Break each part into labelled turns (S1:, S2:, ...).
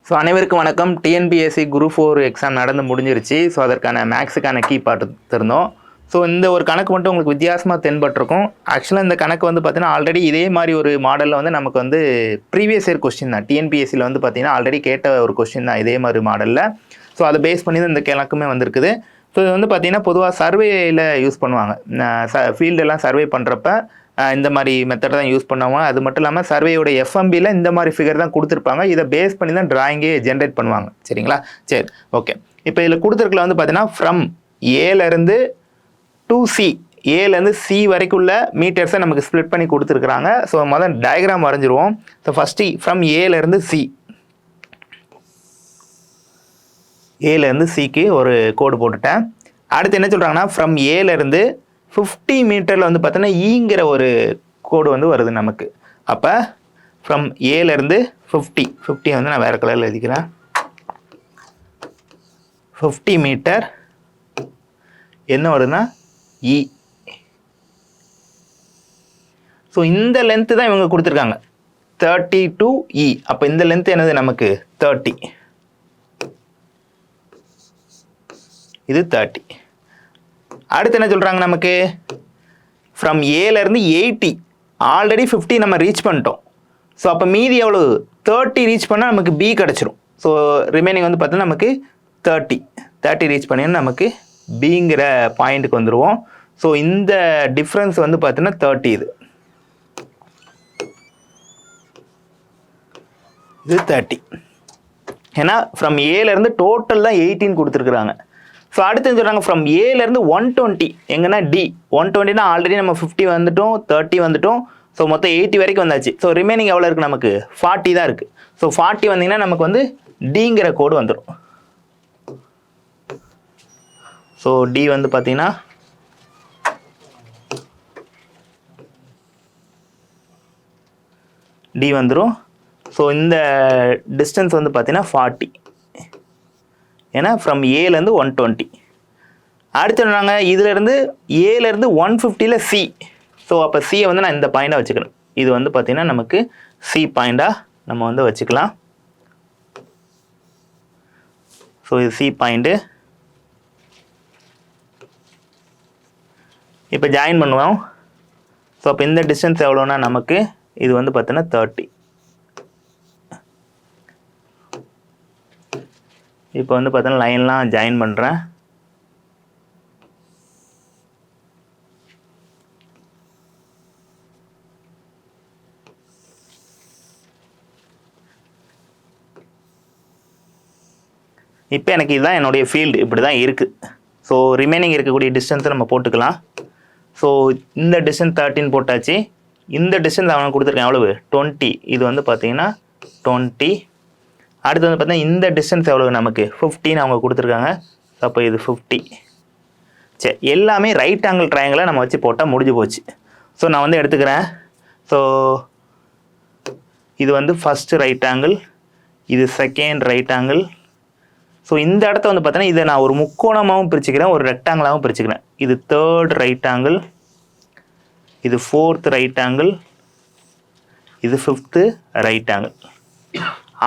S1: So அனைவருக்கும் வணக்கம். TNPSC group 4 exam நடந்து முடிஞ்சிருச்சு. ஸோ அதற்கான மேக்ஸுக்கான கீ பார்த்துருந்தோம். ஸோ இந்த ஒரு கணக்கு மட்டும் உங்களுக்கு வித்தியாசமாக தென்பட்டிருக்கும். ஆக்சுவலாக இந்த கணக்கு வந்து பார்த்தீங்கன்னா ஆல்ரெடி இதே மாதிரி ஒரு மாடலில் வந்து நமக்கு வந்து ப்ரீவியஸ் இயர் கொஸ்டின் தான். டிஎன்பிஎஸ்சியில் வந்து பார்த்தீங்கன்னா ஆல்ரெடி கேட்ட ஒரு கொஸ்டின் தான் இதே மாதிரி மாடலில். ஸோ அதை பேஸ் பண்ணி தான் இந்த கணக்குமே வந்திருக்குது. ஸோ இது வந்து பார்த்தீங்கன்னா பொதுவாக சர்வேயில் யூஸ் பண்ணுவாங்க. ஃபீல்டெல்லாம் சர்வே பண்ணுறப்ப இந்த மாதிரி மெத்தட் தான் யூஸ் பண்ணுவாங்க. அது மட்டும் இல்லாமல் சர்வேயோட எஃப்எம்பியில் இந்த மாதிரி ஃபிகர் தான் கொடுத்துருப்பாங்க. இதை பேஸ் பண்ணி தான் டிராயிங்கே ஜென்ரேட் பண்ணுவாங்க. சரிங்களா? சரி, ஓகே. இப்போ இதில் கொடுத்துருக்கல வந்து பார்த்தீங்கன்னா ஃப்ரம் ஏலேருந்து டு சி, ஏலேருந்து சி வரைக்குள்ள மீட்டர்ஸை நமக்கு ஸ்ப்ளிட் பண்ணி கொடுத்துருக்குறாங்க. ஸோ முதல் டயக்ராம் வரைஞ்சிருவோம். ஸோ ஃபஸ்ட்டு ஃப்ரம் ஏலேருந்து சி, ஏலேருந்து சிக்கு ஒரு கோடு போட்டுட்டேன். அடுத்து என்ன சொல்கிறாங்கன்னா ஃப்ரம் ஏலேருந்து 50 மீட்டரில் வந்து பார்த்தோன்னா ஈங்கிற ஒரு கோடு வந்து வருது நமக்கு. அப்போ ஃப்ரம் ஏலேருந்து 50 வந்து நான் வேறு கலரில் எழுதிக்கிறேன். 50 மீட்டர் என்ன வருதுன்னா இ. ஸோ இந்த லென்த்து தான் இவங்க கொடுத்துருக்காங்க 30 to E. அப்போ இந்த லென்த் என்னது நமக்கு 30, இது 30. அடுத்து என்ன சொல்கிறாங்க நமக்கு ஃப்ரம் ஏலேருந்து 80, ஆல்ரெடி 50 நம்ம ரீச் பண்ணிட்டோம். ஸோ அப்போ மீதி எவ்வளோ 30 ரீச் பண்ணால் நமக்கு பி கிடச்சிரும். ஸோ ரிமைனிங் வந்து பார்த்தோன்னா நமக்கு 30 ரீச் பண்ணிங்கன்னா நமக்கு பிங்கிற பாயிண்ட்டுக்கு வந்துடுவோம். ஸோ இந்த டிஃப்ரென்ஸ் வந்து பார்த்தோன்னா 30, இது 30. ஏன்னா ஃப்ரம் ஏலேருந்து டோட்டல் தான் 18 கொடுத்துருக்குறாங்க. ஸோ அடுத்து சொல்கிறாங்க ஃப்ரம் ஏலேருந்து 120, எங்கன்னா டி 120னா ஆல்ரெடி நம்ம 50 வந்துட்டோம், 30 வந்துட்டோம். ஸோ மொத்தம் 80 வரைக்கும் வந்தாச்சு. ஸோ ரிமைனிங் எவ்வளோ இருக்குது நமக்கு 40 தான் இருக்குது. ஸோ 40 வந்தீங்கன்னா நமக்கு வந்து டிங்கிற கோடு வந்துடும். ஸோ டி வந்து பார்த்தீங்கன்னா டி வந்துடும். ஸோ இந்த டிஸ்டன்ஸ் வந்து பார்த்தீங்கன்னா 40, ஏன்னா ஃப்ரம் ஏலேருந்து 120. அடுத்து என்னங்க இதிலேருந்து ஏலேருந்து 150ல் சி. ஸோ அப்போ சியை வந்து நான் இந்த பாயிண்டாக வச்சுக்கிறேன். இது வந்து பார்த்திங்கன்னா நமக்கு சி பாயிண்டாக நம்ம வந்து வச்சுக்கலாம். ஸோ இது சி பாயிண்ட்டு. இப்போ ஜாயின் பண்ணுவோம். ஸோ அப்போ இந்த டிஸ்டன்ஸ் எவ்வளோன்னா நமக்கு இது வந்து பார்த்தீங்கன்னா 30. இப்போ வந்து பார்த்தீங்கன்னா லைன்லாம் ஜாயின் பண்ணுறேன். இப்போ எனக்கு இதுதான் என்னுடைய ஃபீல்டு, இப்படி தான் இருக்குது. ஸோ ரிமைனிங் இருக்கக்கூடிய டிஸ்டன்ஸை நம்ம போட்டுக்கலாம். ஸோ இந்த டிஸ்டன்ஸ் 13 போட்டாச்சு. இந்த டிஸ்டன்ஸ் அவனை கொடுத்துருக்கேன் எவ்வளவு 20, இது வந்து பார்த்தீங்கன்னா 20. அடுத்து வந்து பார்த்தீங்கன்னா இந்த டிஸ்டன்ஸ் எவ்வளோ நமக்கு 15 அவங்க கொடுத்துருக்காங்க. அப்போ இது 50. சரி, எல்லாமே ரைட் ஆங்கிள் ட்ரையாங்கிளை நம்ம வச்சு போட்டால் முடிஞ்சு போச்சு. ஸோ நான் வந்து எடுத்துக்கிறேன். ஸோ இது வந்து ஃபஸ்ட்டு ரைட் ஆங்கிள், இது செகண்ட் ரைட் ஆங்கிள். ஸோ இந்த இடத்த வந்து பார்த்தீங்கன்னா இதை நான் ஒரு முக்கோணமாகவும் பிரிச்சுக்கிறேன், ஒரு ரெக்டாங்கிளாகவும் பிரிச்சுக்கிறேன். இது தேர்ட் ரைட் ஆங்கிள், இது ஃபோர்த் ரைட் ஆங்கிள், இது ஃபிஃப்த்து ரைட் ஆங்கிள்.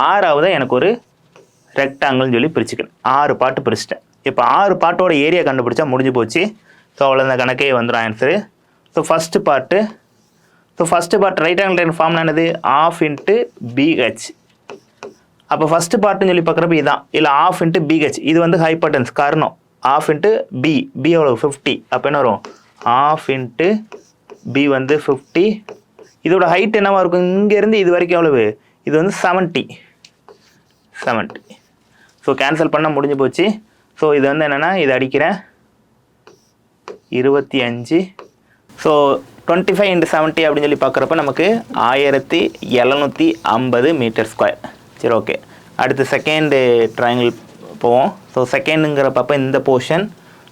S1: ஆறாவது எனக்கு ஒரு ரெக்டாங்கிள்னு சொல்லி பிரிச்சுக்கிறேன். 6 பார்ட்டு பிரிச்சிட்டேன். இப்போ 6 பார்ட்டோட ஏரியா கண்டுபிடிச்சா முடிஞ்சு போச்சு. ஸோ அவ்வளோ இந்த கணக்கே வந்துடும் answer. So first part right angle form என்னது ½ × BH. அப்போ ஃபஸ்ட்டு பார்ட்டுன்னு சொல்லி பார்க்குறப்ப இதுதான், இல்லை ½ × BH. இது வந்து ஹைப்பர்டன்ஸ் காரணம். ½ × B எவ்வளோ 50. அப்போ என்ன வரும் ½ × B வந்து 50. இதோட ஹைட் என்னவா இருக்கும் இங்கேருந்து இது வரைக்கும் எவ்வளவு, இது வந்து 70. ஸோ கேன்சல் பண்ணால் முடிஞ்சு போச்சு. ஸோ இது வந்து என்னென்னா இது அடிக்கிறேன் 25. ஸோ 25 × 70 அப்படின்னு சொல்லி பார்க்குறப்ப நமக்கு 1750 மீட்டர் ஸ்கொயர். சரி, ஓகே. அடுத்து செகண்டு ட்ரையாங்கிள் போவோம். ஸோ செகண்டுங்கிறப்ப இந்த போர்ஷன்.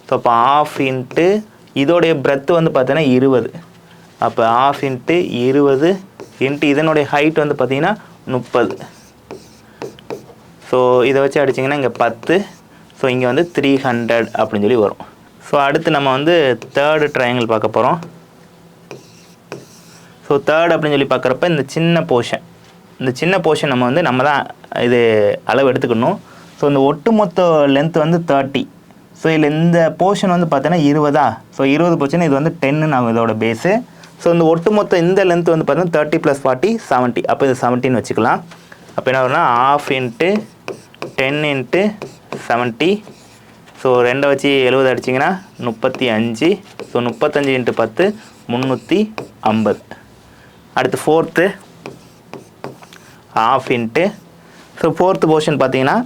S1: ஸோ அப்போ ½ × இதோடைய பிரெத்து வந்து பார்த்தீங்கன்னா 20. அப்போ ½ × 20 × இதனுடைய ஹைட் வந்து பார்த்தீங்கன்னா 30. ஸோ இதை வச்சு அடிச்சிங்கன்னா இங்கே 10. ஸோ இங்கே வந்து 300 அப்படின்னு சொல்லி வரும். ஸோ அடுத்து நம்ம வந்து தேர்டு ட்ரையாங்கிள் பார்க்க போகிறோம். ஸோ தேர்ட் அப்படின்னு சொல்லி பார்க்குறப்ப இந்த சின்ன போர்ஷன் இந்த சின்ன போர்ஷன் நம்ம தான் இது அளவு எடுத்துக்கணும். ஸோ இந்த ஒட்டுமொத்த லென்த் வந்து 30. ஸோ இதில் இந்த போர்ஷன் வந்து பார்த்தீங்கன்னா 20. ஸோ 20 போர்ஷன் இது வந்து 10 நான் இதோட பேஸு. ஸோ இந்த ஒட்டுமொத்த இந்த லென்த் வந்து பார்த்தீங்கன்னா 30 + 40 70. அப்போ இது 17 வச்சுக்கலாம். அப்போ என்ன வரும்னா 1/2 × 10 × 70. ஸோ 2 வச்சு 70 அடிச்சிங்கன்னா 35. ஸோ 35 × 10 350. அடுத்து 4th 1/2 ஸோ 4th போர்ஷன் பார்த்தீங்கன்னா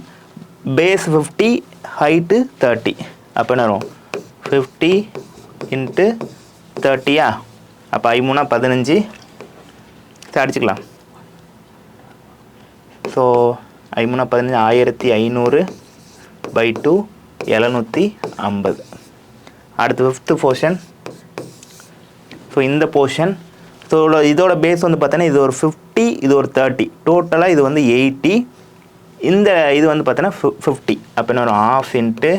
S1: பேஸ் 50 ஹைட்டு 30. அப்போ என்ன வரும் 50 × 30. அப்போ 5×3 = 15. அடிச்சுக்கலாம். ஸோ 5×3 = 15 1500/2 750. அடுத்து 5th போர்ஷன். ஸோ இந்த போர்ஷன் ஸோ இதோட பேஸ் வந்து பார்த்தீங்கன்னா இது ஒரு 50 இது ஒரு 30 டோட்டலாக இது வந்து 80. இந்த இது வந்து பார்த்தீங்கன்னா 50. அப்போ என்ன வரும் 1/2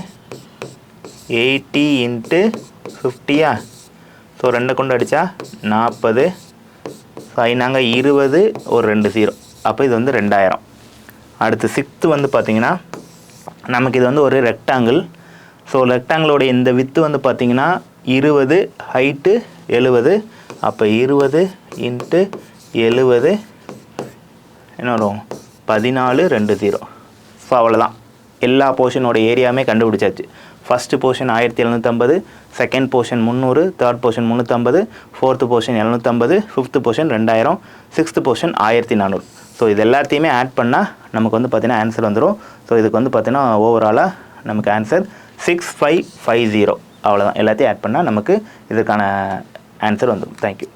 S1: × 80 × 50. ஸோ 2 கொண்டு அடித்தா 40. ஸோ நாங்கள் 20 ஒரு 2 0. அப்போ இது வந்து 2000. அடுத்து 6th வந்து பார்த்திங்கன்னா நமக்கு இது வந்து ஒரு ரெக்டாங்கிள். ஸோ ரெக்டாங்கிளோட இந்த வித்து வந்து பார்த்திங்கன்னா 20 ஹைட்டு 70. அப்போ 20 × 70 என்ன வரும் 14 2 0. ஸோ அவ்வளோதான், எல்லா போர்ஷனோட ஏரியாவுமே கண்டுபிடிச்சாச்சு. First portion 1750, second portion 300, third portion 350, 4th portion 750, 5th portion 2000, 6th portion 1400. So இது எல்லாத்தையுமே ஆட் பண்ணால் நமக்கு வந்து பார்த்திங்கன்னா ஆன்சர் வந்துடும். ஸோ இதுக்கு வந்து பார்த்திங்கன்னா ஓவராலாக நமக்கு ஆன்சர் 6550. அவ்வளோதான், எல்லாத்தையும் ஆட் பண்ணால் நமக்கு இதுக்கான ஆன்சர் வந்துடும். தேங்க்யூ.